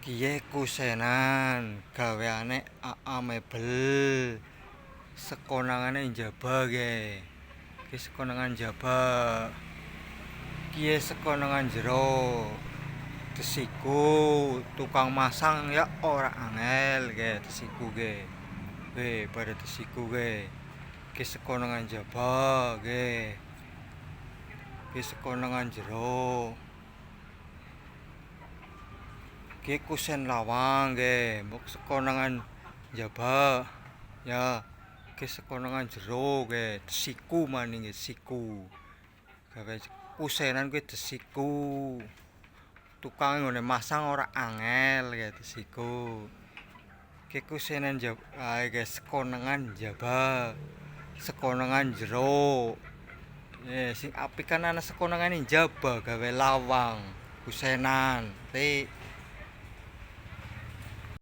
Kiye kusenan gaweane AA mebel. Sekonangane njaba ge. Ki sekonangan njaba. Kiye sekonangan jero. Desiku tukang masang ya ora angel ge desiku ge. Pada desiku ge. Ki sekonangan njaba ge. Ki sekonangan jero. Ki kusen lawang ge, mbok sekonangan njaba ya. Ki sekonangan jero ge, desiku maning ge desiku. Gawe kusenan kuwi desiku. Tukang ngene masang ora angel ge desiku. Ki kusenan njaba ge sekonangan njaba. Sekonangan jero. Sing apik kan ana sekonangane njaba gawe lawang, kusenan.